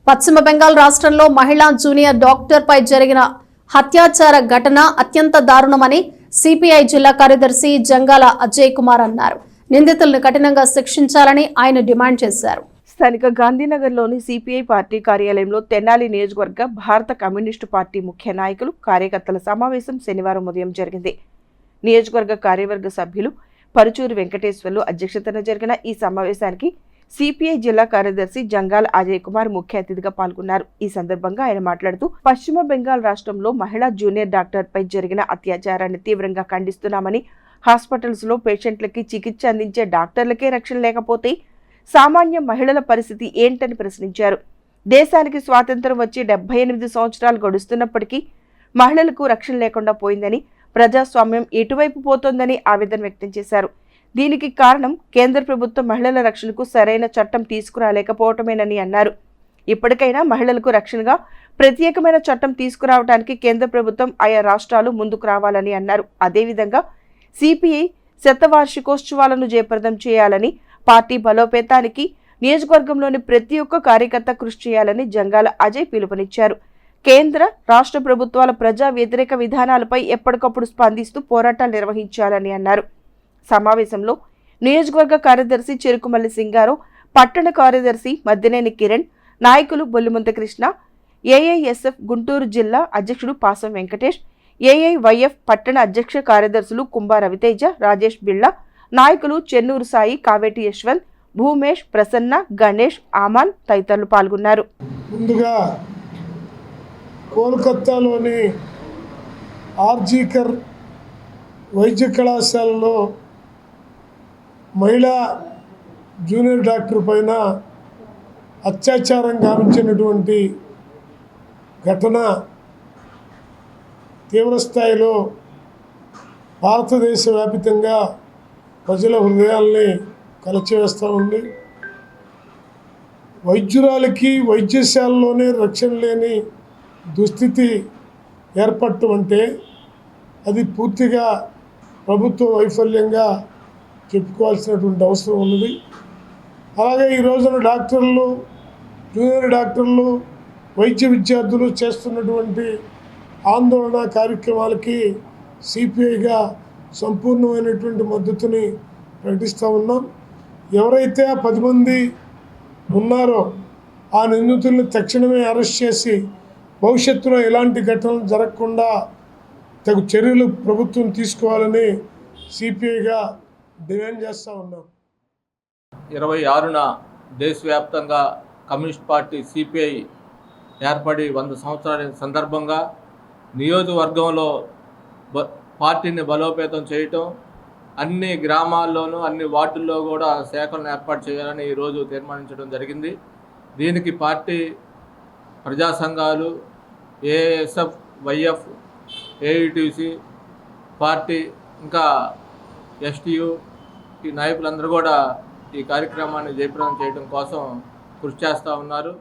పశ్చిమ బెంగాల్ రాష్ట్రంలో మహిళా జూనియర్ డాక్టర్ పై జరిగిన హత్యాచార ఘటన అత్యంత దారుణమని సిపిఐ జిల్లా కార్యదర్శి జంగాల అజయ్ కుమార్ అన్నారు. నిందితులను కఠినంగా శిక్షించాలని ఆయన డిమాండ్ చేశారు. స్థానిక గాంధీనగర్లోని సిపిఐ పార్టీ కార్యాలయంలో తెనాలి నియోజకవర్గ భారత కమ్యూనిస్టు పార్టీ ముఖ్య నాయకులు కార్యకర్తల సమావేశం శనివారం ఉదయం జరిగింది. నియోజకవర్గ కార్యవర్గ సభ్యులు పరుచూరి వెంకటేశ్వర్లు అధ్యక్షతన జరిగిన ఈ సమావేశానికి సిపిఐ జిల్లా కార్యదర్శి జంగాల అజయ్ కుమార్ ముఖ్య అతిథిగా పాల్గొన్నారు. ఈ సందర్భంగా ఆయన మాట్లాడుతూ పశ్చిమ బెంగాల్ రాష్ట్రంలో మహిళా జూనియర్ డాక్టర్ పై జరిగిన అత్యాచారాన్ని తీవ్రంగా ఖండిస్తున్నామని, హాస్పిటల్స్ లో పేషెంట్లకి చికిత్స అందించే డాక్టర్లకే రక్షణ లేకపోతే సామాన్య మహిళల పరిస్థితి ఏంటని ప్రశ్నించారు. దేశానికి స్వాతంత్ర్యం వచ్చి 78 సంవత్సరాలు గడుస్తున్నప్పటికీ మహిళలకు రక్షణ లేకుండా పోయిందని, ప్రజాస్వామ్యం ఎటువైపు పోతోందని ఆవేదన వ్యక్తం చేశారు. దీనికి కారణం కేంద్ర ప్రభుత్వం మహిళల రక్షణకు సరైన చట్టం తీసుకురాలేకపోవటమేనని అన్నారు. ఇప్పటికైనా మహిళలకు రక్షణగా ప్రత్యేకమైన చట్టం తీసుకురావడానికి కేంద్ర ప్రభుత్వం ఆయా రాష్ట్రాలు ముందుకు రావాలని అన్నారు. అదేవిధంగా సిపిఐ శతవార్షికోత్సవాలను జయప్రదం చేయాలని, పార్టీ బలోపేతానికి నియోజకవర్గంలోని ప్రతి ఒక్క కార్యకర్త కృషి చేయాలని జంగాల అజయ్ పిలుపునిచ్చారు. కేంద్ర రాష్ట్ర ప్రభుత్వాల ప్రజా వ్యతిరేక విధానాలపై ఎప్పటికప్పుడు స్పందిస్తూ పోరాటాలు నిర్వహించాలని అన్నారు. సమావేశంలో నియోజకవర్గ కార్యదర్శి చెరుకుమల్లి సింగారావు, పట్టణ కార్యదర్శి మద్దినేని కిరణ్, నాయకులు బొల్లిముంత కృష్ణ, ఏఐఎస్ఎఫ్ గుంటూరు జిల్లా అధ్యక్షుడు పాసం వెంకటేష్, ఏఐవైఎఫ్ పట్టణ అధ్యక్ష కార్యదర్శులు కుంభా రవితేజ, రాజేష్ బిళ్ళ, నాయకులు చెన్నూరు సాయి, కావేటి యశ్వంత్, భూమేష్, ప్రసన్న, గణేష్, ఆమాన్ తదితరులు పాల్గొన్నారు. ముందుగా కోల్కతాలోని ఆర్జీకర్ వైద్య కళాశాలలో మహిళా జూనియర్ డాక్టర్ పైన అత్యాచారం గావించినటువంటి ఘటన తీవ్రస్థాయిలో భారతదేశ వ్యాపితంగా ప్రజల హృదయాల్ని కలచివేస్తూ ఉంది. వైద్యురాలకి వైద్యశాలలోనే రక్షణ లేని దుస్థితి ఏర్పడటం అంటే అది పూర్తిగా ప్రభుత్వ వైఫల్యంగా చెప్పుకోవాల్సినటువంటి అవసరం ఉన్నది. అలాగే ఈ రోజున డాక్టర్లు, జూనియర్ డాక్టర్లు, వైద్య విద్యార్థులు చేస్తున్నటువంటి ఆందోళన కార్యక్రమాలకి సిపిఐగా సంపూర్ణమైనటువంటి మద్దతుని ప్రకటిస్తూ ఉన్నాం. ఎవరైతే ఆ 10 మంది ఉన్నారో ఆ నిందితుల్ని తక్షణమే అరెస్ట్ చేసి భవిష్యత్తులో ఎలాంటి ఘటనలు జరగకుండా తగు చర్యలు ప్రభుత్వం తీసుకోవాలని సిపిఐగా డిమాండ్ చేస్తూ ఉన్నాం. 26న దేశవ్యాప్తంగా కమ్యూనిస్ట్ పార్టీ సిపిఐ ఏర్పడి 100 సంవత్సరాల సందర్భంగా నియోజకవర్గంలో పార్టీని బలోపేతం చేయటం, అన్ని గ్రామాల్లోనూ అన్ని వార్డుల్లో కూడా శాఖలను ఏర్పాటు చేయాలని ఈరోజు తీర్మానించడం జరిగింది. దీనికి పార్టీ ప్రజా సంఘాలు, ఏఎస్ఎఫ్, వైఎఫ్, ఏయుటిసి పార్టీ, ఇంకా ఎస్టీయు ఈ నాయకులందరూ కూడా ఈ కార్యక్రమాన్ని జయప్రదం చేయడం కోసం కృషి చేస్తూ ఉన్నారు.